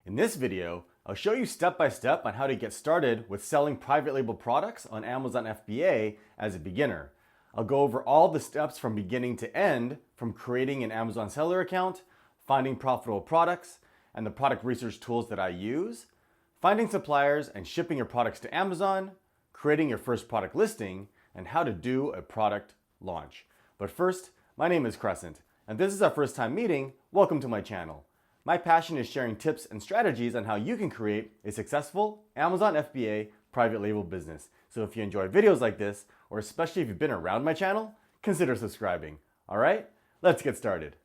In this video, I'll show you step by step on how to get started with selling private label products on Amazon FBA as a beginner. I'll go over all the steps from beginning to end, from creating an Amazon seller account, finding profitable products, and the product research tools that I use, finding suppliers and shipping your products to Amazon, creating your first product listing, and how to do a product launch. But first, my name is Crescent, and this is our first time meeting. Welcome to my channel. My passion is sharing tips and strategies on how you can create a successful Amazon FBA private label business. So if you enjoy videos like this, or especially if you've been around my channel, consider subscribing. All right, let's get started.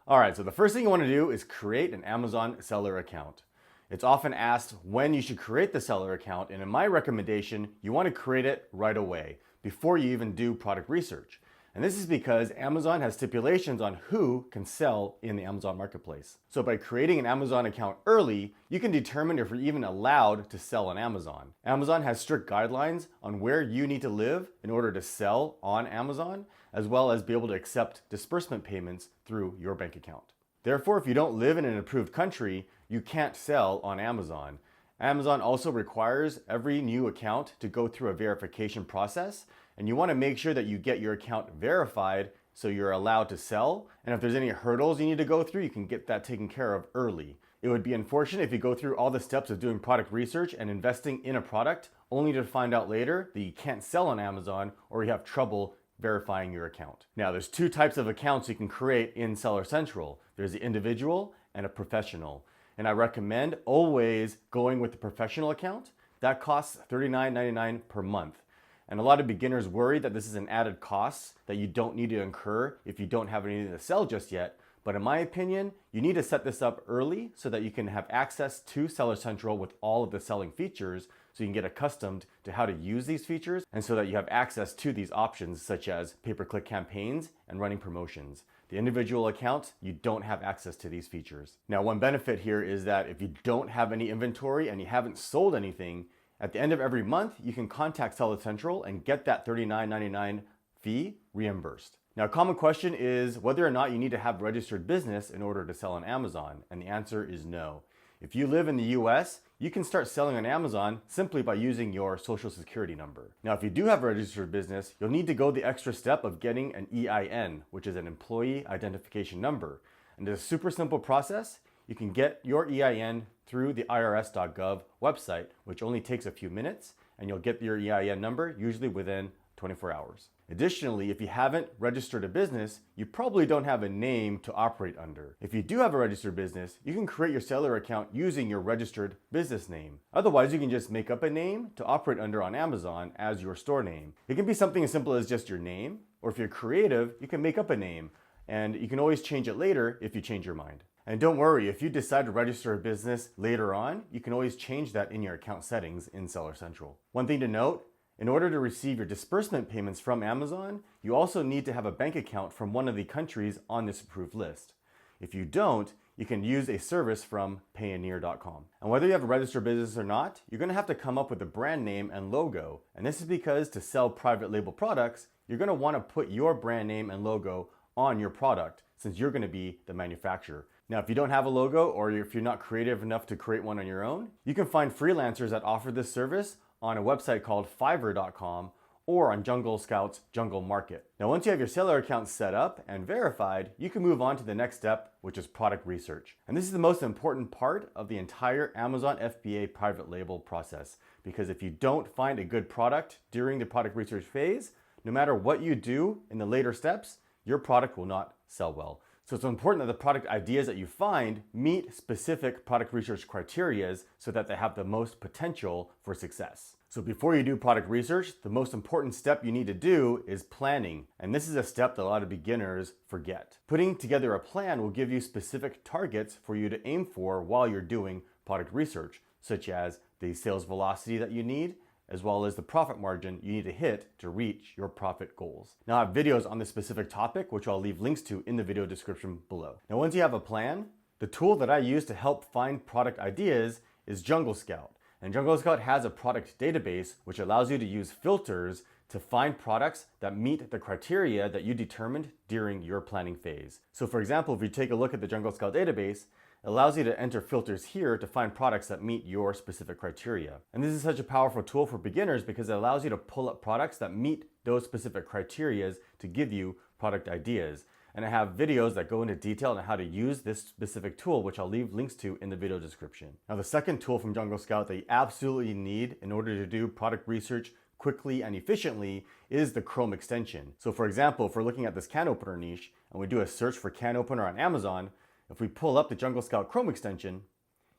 All right, so the first thing you want to do is create an Amazon seller account. It's often asked when you should create the seller account, and in my recommendation, you want to create it right away before you even do product research. And this is because Amazon has stipulations on who can sell in the Amazon marketplace. So by creating an Amazon account early, you can determine if you're even allowed to sell on Amazon. Amazon has strict guidelines on where you need to live in order to sell on Amazon, as well as be able to accept disbursement payments through your bank account. Therefore, if you don't live in an approved country, you can't sell on Amazon. Amazon also requires every new account to go through a verification process, and you want to make sure that you get your account verified so you're allowed to sell. And if there's any hurdles you need to go through, you can get that taken care of early. It would be unfortunate if you go through all the steps of doing product research and investing in a product only to find out later that you can't sell on Amazon or you have trouble verifying your account. Now, there's two types of accounts you can create in Seller Central. There's the individual and a professional. And I recommend always going with the professional account. That costs $39.99 per month. And a lot of beginners worry that this is an added cost that you don't need to incur if you don't have anything to sell just yet. But in my opinion, you need to set this up early so that you can have access to Seller Central with all of the selling features, so you can get accustomed to how to use these features, and so that you have access to these options such as pay-per-click campaigns and running promotions. The individual account, you don't have access to these features. Now, one benefit here is that if you don't have any inventory and you haven't sold anything, at the end of every month, you can contact Seller Central and get that $39.99 fee reimbursed. Now, a common question is whether or not you need to have registered business in order to sell on Amazon, and the answer is no. If you live in the US, you can start selling on Amazon simply by using your social security number. Now, if you do have a registered business, you'll need to go the extra step of getting an EIN, which is an employee identification number. And it's a super simple process. You can get your EIN through the irs.gov website, which only takes a few minutes, and you'll get your EIN number usually within 24 hours. Additionally, if you haven't registered a business, you probably don't have a name to operate under. If you do have a registered business, you can create your seller account using your registered business name. Otherwise, you can just make up a name to operate under on Amazon as your store name. It can be something as simple as just your name, or if you're creative, you can make up a name, and you can always change it later if you change your mind. And don't worry, if you decide to register a business later on, you can always change that in your account settings in Seller Central. One thing to note, in order to receive your disbursement payments from Amazon, you also need to have a bank account from one of the countries on this approved list. If you don't, you can use a service from Payoneer.com. And whether you have a registered business or not, you're going to have to come up with a brand name and logo. And this is because to sell private label products, you're going to want to put your brand name and logo on your product since you're going to be the manufacturer. Now, if you don't have a logo or if you're not creative enough to create one on your own, you can find freelancers that offer this service on a website called Fiverr.com or on Jungle Scout's Jungle Market. Now, once you have your seller account set up and verified, you can move on to the next step, which is product research. And this is the most important part of the entire Amazon FBA private label process, because if you don't find a good product during the product research phase, no matter what you do in the later steps, your product will not sell well. So it's important that the product ideas that you find meet specific product research criteria so that they have the most potential for success. So before you do product research, the most important step you need to do is planning. And this is a step that a lot of beginners forget. Putting together a plan will give you specific targets for you to aim for while you're doing product research, such as the sales velocity that you need, as well as the profit margin you need to hit to reach your profit goals. Now, I have videos on this specific topic, which I'll leave links to in the video description below. Now, once you have a plan, the tool that I use to help find product ideas is Jungle Scout. And Jungle Scout has a product database, which allows you to use filters to find products that meet the criteria that you determined during your planning phase. So for example, if you take a look at the Jungle Scout database, allows you to enter filters here to find products that meet your specific criteria. And this is such a powerful tool for beginners because it allows you to pull up products that meet those specific criteria to give you product ideas. And I have videos that go into detail on how to use this specific tool, which I'll leave links to in the video description. Now, the second tool from Jungle Scout that you absolutely need in order to do product research quickly and efficiently is the Chrome extension. So for example, if we're looking at this can opener niche and we do a search for can opener on Amazon, if we pull up the Jungle Scout Chrome extension,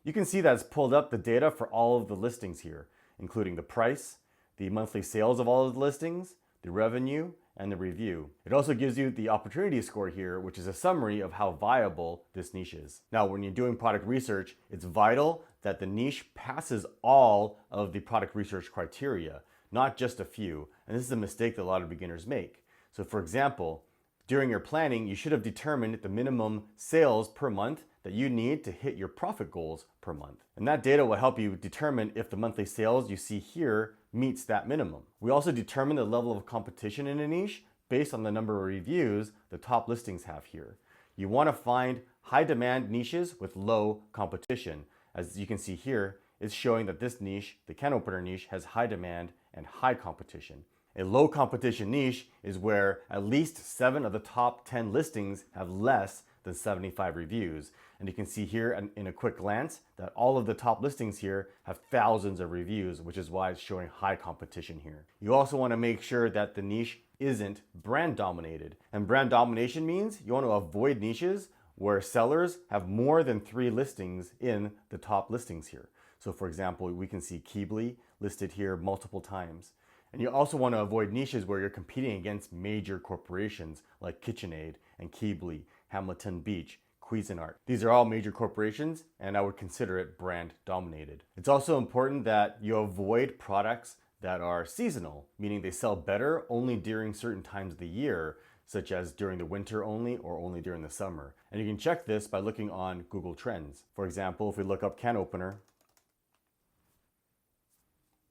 you can see that it's pulled up the data for all of the listings here, including the price, the monthly sales of all of the listings, the revenue, and the review. It also gives you the opportunity score here, which is a summary of how viable this niche is. Now, when you're doing product research, it's vital that the niche passes all of the product research criteria, not just a few. And this is a mistake that a lot of beginners make. So for example, during your planning, you should have determined the minimum sales per month that you need to hit your profit goals per month. And that data will help you determine if the monthly sales you see here meets that minimum. We also determine the level of competition in a niche based on the number of reviews the top listings have here. You want to find high demand niches with low competition. As you can see here, it's showing that this niche, the can opener niche, has high demand and high competition. A low competition niche is where at least 7 of the top 10 listings have less than 75 reviews. And you can see here in a quick glance that all of the top listings here have thousands of reviews, which is why it's showing high competition here. You also want to make sure that the niche isn't brand dominated. And brand domination means you want to avoid niches where sellers have more than 3 listings in the top listings here. So for example, we can see Keebly listed here multiple times. And you also want to avoid niches where you're competing against major corporations like KitchenAid and Keebly, Hamilton Beach, Cuisinart. These are all major corporations, and I would consider it brand dominated. It's also important that you avoid products that are seasonal, meaning they sell better only during certain times of the year, such as during the winter only or only during the summer. And you can check this by looking on Google Trends. For example, if we look up can opener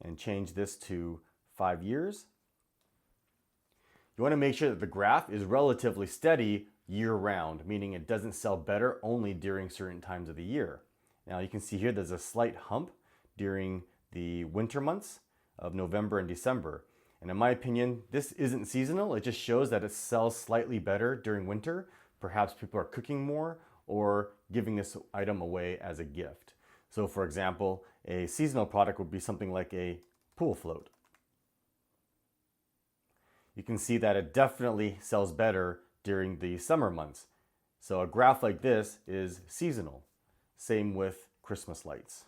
and change this to 5 years, you want to make sure that the graph is relatively steady year-round, meaning it doesn't sell better only during certain times of the year. Now you can see here there's a slight hump during the winter months of November and December. And in my opinion, this isn't seasonal. It just shows that it sells slightly better during winter. Perhaps people are cooking more or giving this item away as a gift. So for example, a seasonal product would be something like a pool float. You can see that it definitely sells better during the summer months. So a graph like this is seasonal. Same with Christmas lights.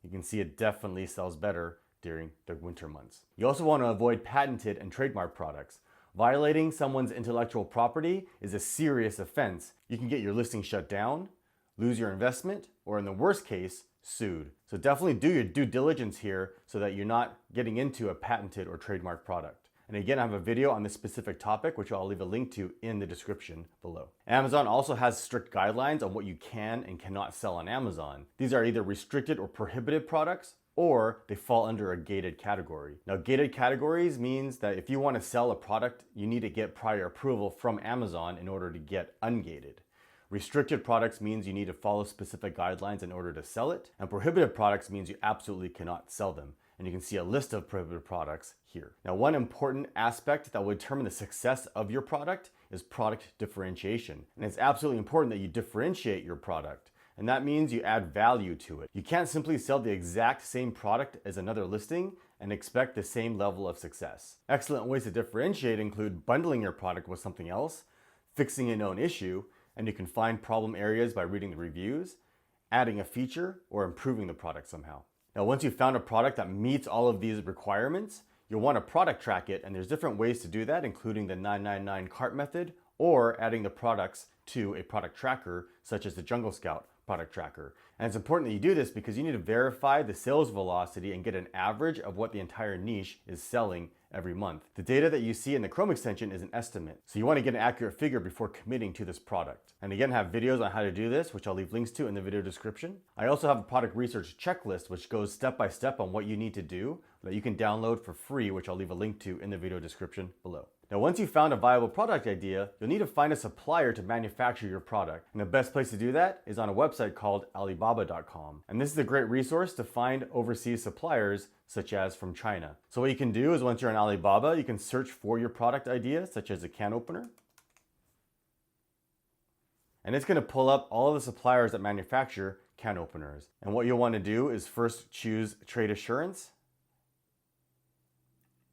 You can see it definitely sells better during the winter months. You also want to avoid patented and trademark products. Violating someone's intellectual property is a serious offense. You can get your listing shut down, lose your investment, or in the worst case, sued. So definitely do your due diligence here so that you're not getting into a patented or trademark product. And again, I have a video on this specific topic, which I'll leave a link to in the description below. Amazon also has strict guidelines on what you can and cannot sell on Amazon. These are either restricted or prohibited products, or they fall under a gated category. Now, gated categories means that if you want to sell a product, you need to get prior approval from Amazon in order to get ungated. Restricted products means you need to follow specific guidelines in order to sell it, and prohibited products means you absolutely cannot sell them. And you can see a list of prohibited products here. Now, one important aspect that will determine the success of your product is product differentiation. And it's absolutely important that you differentiate your product. And that means you add value to it. You can't simply sell the exact same product as another listing and expect the same level of success. Excellent ways to differentiate include bundling your product with something else, fixing a known issue, and you can find problem areas by reading the reviews, adding a feature, or improving the product somehow. Now, once you've found a product that meets all of these requirements, you'll want to product track it, and there's different ways to do that, including the 999 cart method, or adding the products to a product tracker, such as the Jungle Scout product tracker. And it's important that you do this because you need to verify the sales velocity and get an average of what the entire niche is selling every month. The data that you see in the Chrome extension is an estimate. So you want to get an accurate figure before committing to this product. And again, I have videos on how to do this, which I'll leave links to in the video description. I also have a product research checklist, which goes step by step on what you need to do that you can download for free, which I'll leave a link to in the video description below. Now, once you've found a viable product idea, you'll need to find a supplier to manufacture your product. And the best place to do that is on a website called Alibaba.com. And this is a great resource to find overseas suppliers, such as from China. So what you can do is once you're on Alibaba, you can search for your product idea, such as a can opener. And it's going to pull up all of the suppliers that manufacture can openers. And what you'll want to do is first choose trade assurance,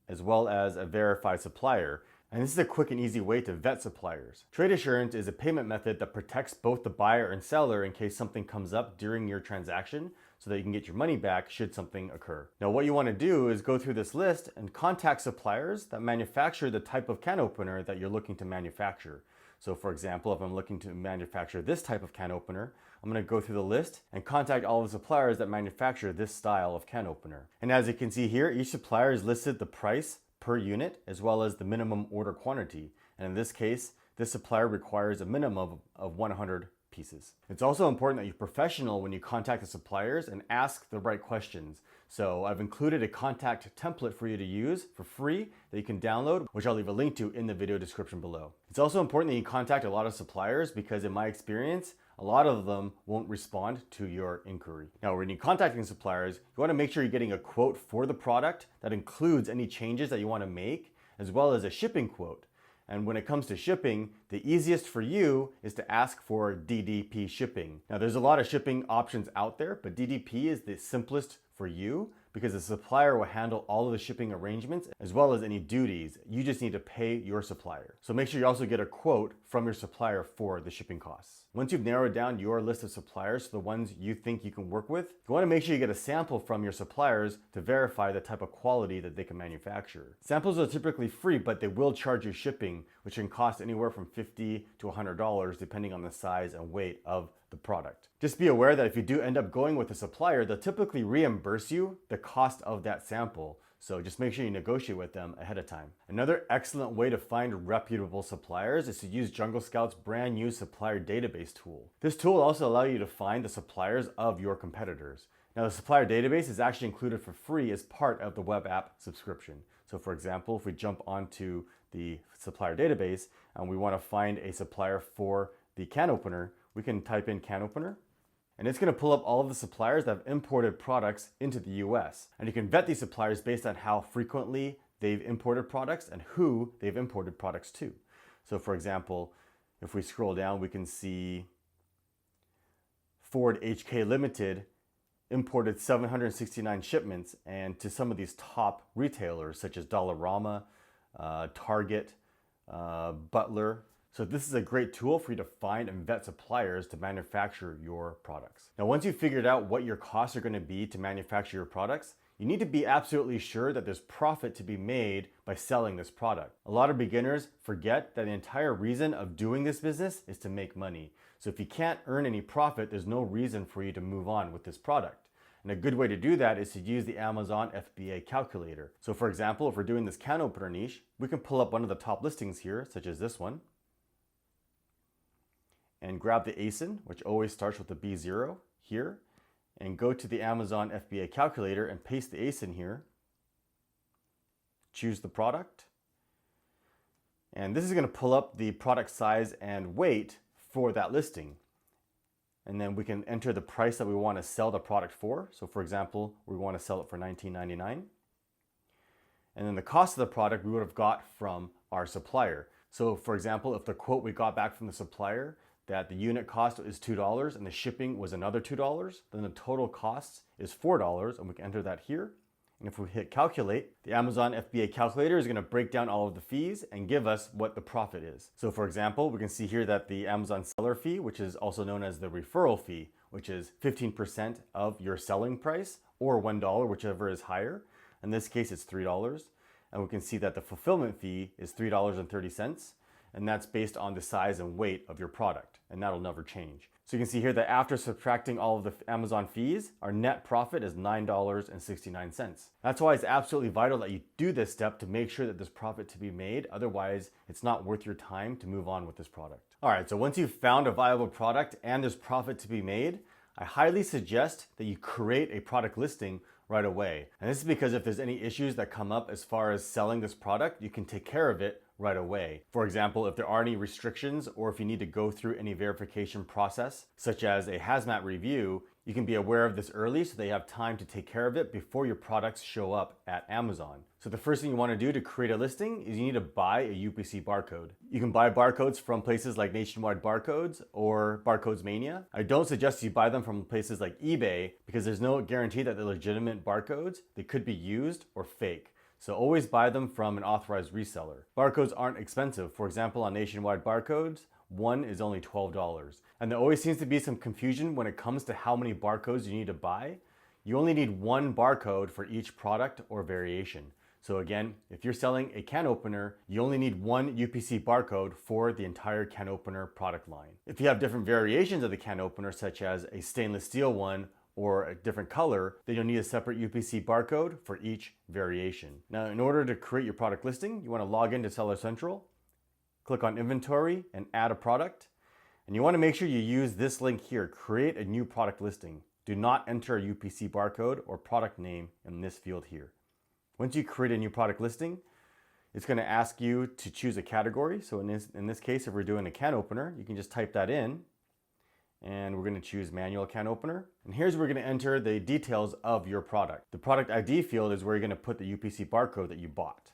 as well as a verified supplier. And this is a quick and easy way to vet suppliers. Trade assurance is a payment method that protects both the buyer and seller in case something comes up during your transaction, so that you can get your money back should something occur. Now, what you want to do is go through this list and contact suppliers that manufacture the type of can opener that you're looking to manufacture. So for example, if I'm looking to manufacture this type of can opener, I'm going to go through the list and contact all the suppliers that manufacture this style of can opener. And as you can see here, each supplier is listed the price per unit as well as the minimum order quantity. And in this case, this supplier requires a minimum of 100 pieces. It's also important that you're professional when you contact the suppliers and ask the right questions. So I've included a contact template for you to use for free that you can download, which I'll leave a link to in the video description below. It's also important that you contact a lot of suppliers because in my experience, a lot of them won't respond to your inquiry. Now, when you're contacting suppliers, you want to make sure you're getting a quote for the product that includes any changes that you want to make, as well as a shipping quote. And when it comes to shipping, the easiest for you is to ask for DDP shipping. Now, there's a lot of shipping options out there, but DDP is the simplest for you because the supplier will handle all of the shipping arrangements as well as any duties. You just need to pay your supplier. So make sure you also get a quote from your supplier for the shipping costs. Once you've narrowed down your list of suppliers to the ones you think you can work with, you want to make sure you get a sample from your suppliers to verify the type of quality that they can manufacture. Samples are typically free, but they will charge you shipping, which can cost anywhere from $50 to $100 depending on the size and weight of the product. Just be aware that if you do end up going with a supplier, they'll typically reimburse you the cost of that sample. So just make sure you negotiate with them ahead of time. Another excellent way to find reputable suppliers is to use Jungle Scout's brand new supplier database tool. This tool will also allow you to find the suppliers of your competitors. Now, the supplier database is actually included for free as part of the web app subscription. So for example, if we jump onto the supplier database and we want to find a supplier for the can opener, we can type in can opener, and it's going to pull up all of the suppliers that have imported products into the US. And you can vet these suppliers based on how frequently they've imported products and who they've imported products to. So for example, if we scroll down, we can see Ford HK Limited imported 769 shipments, and to some of these top retailers such as Dollarama, Target, Butler. So this is a great tool for you to find and vet suppliers to manufacture your products. Now, once you've figured out what your costs are going to be to manufacture your products, you need to be absolutely sure that there's profit to be made by selling this product. A lot of beginners forget that the entire reason of doing this business is to make money. So if you can't earn any profit, there's no reason for you to move on with this product. And a good way to do that is to use the Amazon FBA calculator. So for example, if we're doing this can opener niche, we can pull up one of the top listings here, such as this one, and grab the ASIN, which always starts with the B0 here, and go to the Amazon FBA calculator and paste the ASIN here. Choose the product. And this is going to pull up the product size and weight for that listing. And then we can enter the price that we want to sell the product for. So for example, we want to sell it for $19.99. And then the cost of the product we would have got from our supplier. So for example, if the quote we got back from the supplier that the unit cost is $2 and the shipping was another $2, then the total cost is $4, and we can enter that here. And if we hit calculate, the Amazon FBA calculator is going to break down all of the fees and give us what the profit is. So for example, we can see here that the Amazon seller fee, which is also known as the referral fee, which is 15% of your selling price, or $1, whichever is higher. In this case, it's $3. And we can see that the fulfillment fee is $3.30. And that's based on the size and weight of your product, and that'll never change. So you can see here that after subtracting all of the Amazon fees, our net profit is $9.69. That's why it's absolutely vital that you do this step to make sure that there's profit to be made. Otherwise, it's not worth your time to move on with this product. All right, so once you've found a viable product and there's profit to be made, I highly suggest that you create a product listing right away. And this is because if there's any issues that come up as far as selling this product, you can take care of it right away. For example, if there are any restrictions or if you need to go through any verification process, such as a hazmat review, you can be aware of this early so that you have time to take care of it before your products show up at Amazon. So the first thing you want to do to create a listing is you need to buy a UPC barcode. You can buy barcodes from places like Nationwide Barcodes or Barcodes Mania. I don't suggest you buy them from places like eBay because there's no guarantee that they're legitimate barcodes. They could be used or fake. So always buy them from an authorized reseller. Barcodes aren't expensive. For example, on Nationwide Barcodes, one is only $12. And there always seems to be some confusion when it comes to how many barcodes you need to buy. You only need one barcode for each product or variation. So again, if you're selling a can opener, you only need one UPC barcode for the entire can opener product line. If you have different variations of the can opener, such as a stainless steel one or a different color, then you'll need a separate UPC barcode for each variation. Now, in order to create your product listing, you want to log into Seller Central, click on Inventory and add a product. And you want to make sure you use this link here, create a new product listing. Do not enter a UPC barcode or product name in this field here. Once you create a new product listing, it's going to ask you to choose a category. So in this case, if we're doing a can opener, you can just type that in and we're going to choose manual can opener. And here's where we're going to enter the details of your product. The product ID field is where you're going to put the UPC barcode that you bought.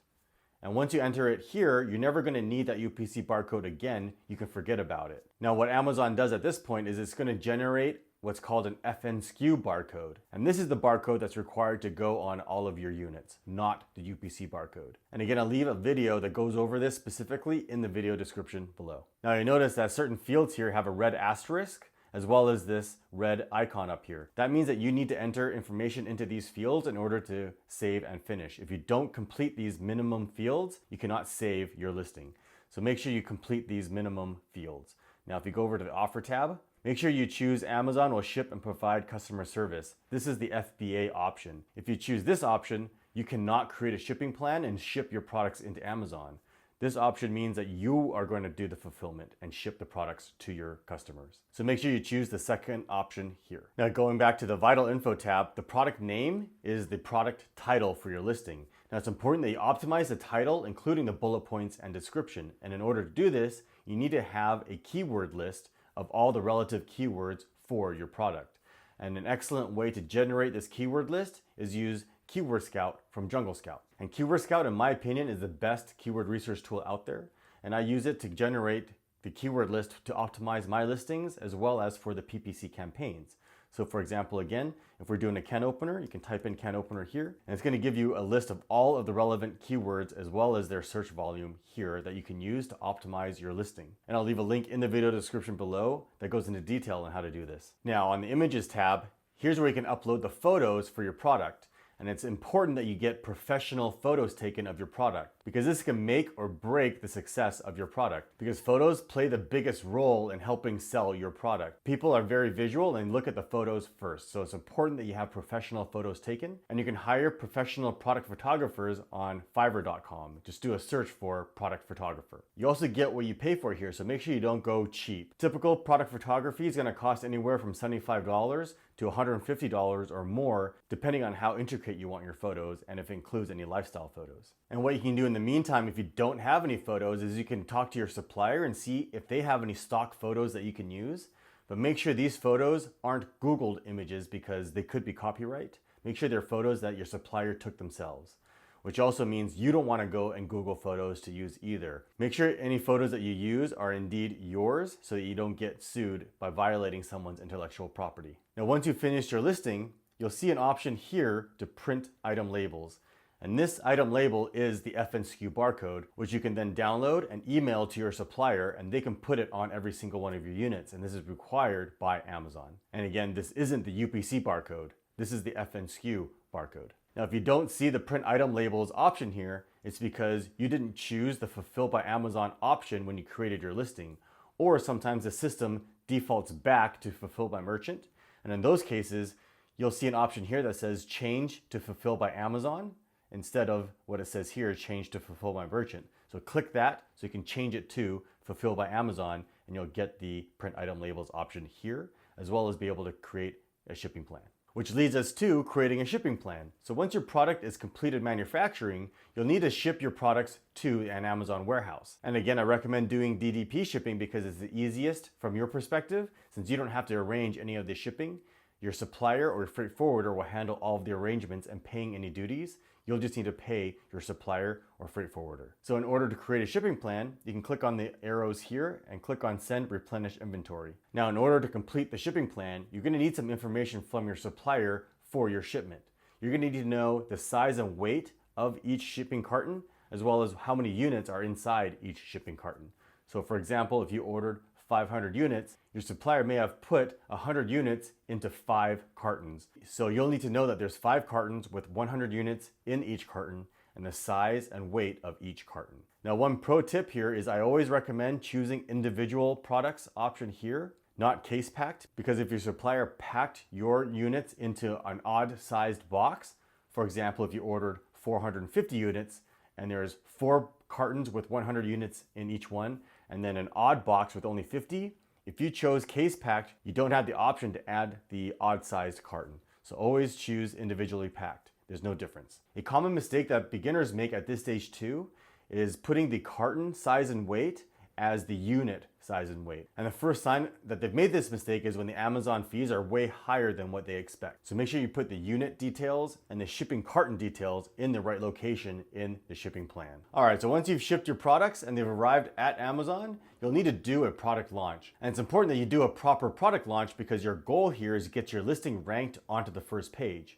And once you enter it here, you're never going to need that UPC barcode again. You can forget about it. Now, what Amazon does at this point is it's going to generate what's called an FNSKU barcode. And this is the barcode that's required to go on all of your units, not the UPC barcode. And again, I'll leave a video that goes over this specifically in the video description below. Now, you notice that certain fields here have a red asterisk, as well as this red icon up here. That means that you need to enter information into these fields in order to save and finish. If you don't complete these minimum fields, you cannot save your listing. So make sure you complete these minimum fields. Now, if you go over to the offer tab, make sure you choose Amazon will ship and provide customer service. This is the FBA option. If you choose this option, you cannot create a shipping plan and ship your products into Amazon. This option means that you are going to do the fulfillment and ship the products to your customers. So make sure you choose the second option here. Now, going back to the Vital Info tab, the product name is the product title for your listing. Now, it's important that you optimize the title, including the bullet points and description. And in order to do this, you need to have a keyword list of all the relative keywords for your product. And an excellent way to generate this keyword list is use Keyword Scout from Jungle Scout. And Keyword Scout, in my opinion, is the best keyword research tool out there. And I use it to generate the keyword list to optimize my listings as well as for the PPC campaigns. So for example, again, if we're doing a can opener, you can type in can opener here, and it's going to give you a list of all of the relevant keywords as well as their search volume here that you can use to optimize your listing. And I'll leave a link in the video description below that goes into detail on how to do this. Now, on the Images tab, here's where you can upload the photos for your product. And it's important that you get professional photos taken of your product because this can make or break the success of your product, because photos play the biggest role in helping sell your product. People are very visual and look at the photos first. So it's important that you have professional photos taken, and you can hire professional product photographers on Fiverr.com. Just do a search for product photographer. You also get what you pay for here, so make sure you don't go cheap. Typical product photography is going to cost anywhere from $75 to $150 or more, depending on how intricate you want your photos and if it includes any lifestyle photos. And what you can do in the meantime, if you don't have any photos, is you can talk to your supplier and see if they have any stock photos that you can use. But make sure these photos aren't Googled images because they could be copyright. Make sure they're photos that your supplier took themselves, which also means you don't want to go and Google photos to use either. Make sure any photos that you use are indeed yours so that you don't get sued by violating someone's intellectual property. Now, once you've finished your listing, you'll see an option here to print item labels. And this item label is the FNSKU barcode, which you can then download and email to your supplier, and they can put it on every single one of your units. And this is required by Amazon. And again, this isn't the UPC barcode. This is the FNSKU barcode. Now, if you don't see the print item labels option here, it's because you didn't choose the Fulfill by Amazon option when you created your listing, or sometimes the system defaults back to Fulfill by Merchant. And in those cases, you'll see an option here that says change to Fulfill by Amazon instead of what it says here, change to Fulfill by Merchant. So click that so you can change it to Fulfill by Amazon, and you'll get the print item labels option here, as well as be able to create a shipping plan. which leads us to creating a shipping plan. So once your product is completed manufacturing, you'll need to ship your products to an Amazon warehouse. And again, I recommend doing DDP shipping because it's the easiest from your perspective, since you don't have to arrange any of the shipping. Your supplier or freight forwarder will handle all of the arrangements and paying any duties. You'll just need to pay your supplier or freight forwarder. So in order to create a shipping plan, you can click on the arrows here and click on Send Replenish Inventory. Now, in order to complete the shipping plan, you're going to need some information from your supplier for your shipment. You're going to need to know the size and weight of each shipping carton, as well as how many units are inside each shipping carton. So for example, if you ordered 500 units, your supplier may have put 100 units into 5 cartons. So you'll need to know that there's 5 cartons with 100 units in each carton and the size and weight of each carton. Now, one pro tip here is I always recommend choosing individual products option here, not case packed, because if your supplier packed your units into an odd sized box, for example, if you ordered 450 units and there's 4 cartons with 100 units in each one, and then an odd box with only 50, if you chose case packed, you don't have the option to add the odd sized carton. So always choose individually packed. There's no difference. A common mistake that beginners make at this stage too is putting the carton size and weight as the unit size and weight. And the first sign that they've made this mistake is when the Amazon fees are way higher than what they expect. So make sure you put the unit details and the shipping carton details in the right location in the shipping plan. All right, so once you've shipped your products and they've arrived at Amazon, you'll need to do a product launch. And it's important that you do a proper product launch because your goal here is to get your listing ranked onto the first page.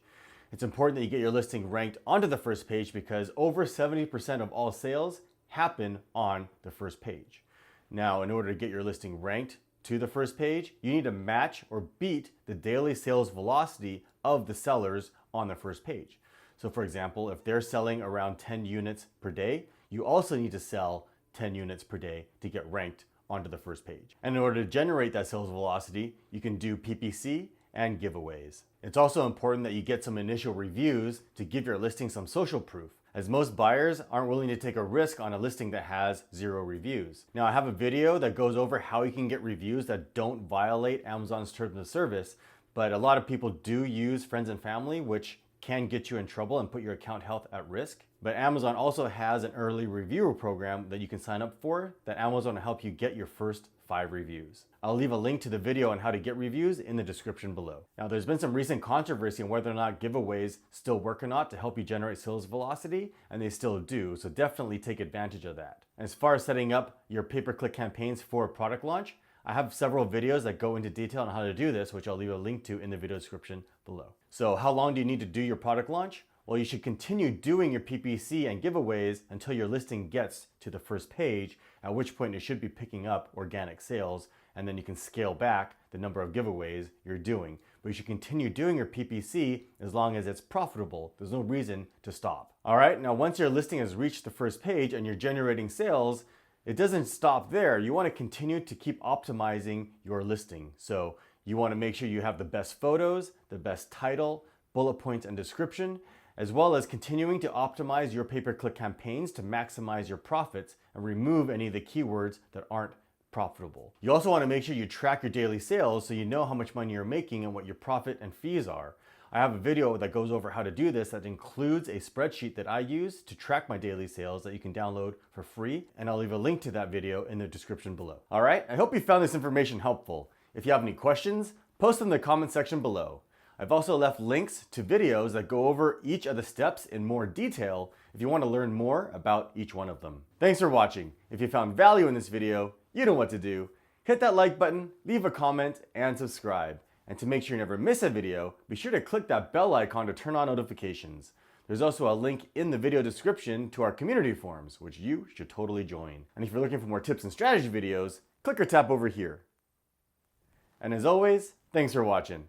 It's important that you get your listing ranked onto the first page because over 70% of all sales happen on the first page. Now, in order to get your listing ranked to the first page, you need to match or beat the daily sales velocity of the sellers on the first page. So for example, if they're selling around 10 units per day, you also need to sell 10 units per day to get ranked onto the first page. And in order to generate that sales velocity, you can do PPC and giveaways. It's also important that you get some initial reviews to give your listing some social proof, as most buyers aren't willing to take a risk on a listing that has 0 reviews. Now, I have a video that goes over how you can get reviews that don't violate Amazon's terms of service, but a lot of people do use friends and family, which can get you in trouble and put your account health at risk. But Amazon also has an early reviewer program that you can sign up for that Amazon will help you get your first 5 reviews. I'll leave a link to the video on how to get reviews in the description below. Now, there's been some recent controversy on whether or not giveaways still work or not to help you generate sales velocity, and they still do, so definitely take advantage of that. As far as setting up your pay-per-click campaigns for a product launch, I have several videos that go into detail on how to do this, which I'll leave a link to in the video description below. So how long do you need to do your product launch? Well, you should continue doing your PPC and giveaways until your listing gets to the first page, at which point it should be picking up organic sales, and then you can scale back the number of giveaways you're doing. But you should continue doing your PPC as long as it's profitable. There's no reason to stop. All right, now once your listing has reached the first page and you're generating sales, it doesn't stop there. You want to continue to keep optimizing your listing. So you want to make sure you have the best photos, the best title, bullet points, and description, as well as continuing to optimize your pay-per-click campaigns to maximize your profits and remove any of the keywords that aren't profitable. You also want to make sure you track your daily sales so you know how much money you're making and what your profit and fees are. I have a video that goes over how to do this that includes a spreadsheet that I use to track my daily sales that you can download for free, and I'll leave a link to that video in the description below. All right, I hope you found this information helpful. If you have any questions, post them in the comment section below. I've also left links to videos that go over each of the steps in more detail if you want to learn more about each one of them. Thanks for watching. If you found value in this video, you know what to do. Hit that like button, leave a comment, and subscribe. And to make sure you never miss a video, be sure to click that bell icon to turn on notifications. There's also a link in the video description to our community forums, which you should totally join. And if you're looking for more tips and strategy videos, click or tap over here. And as always, thanks for watching.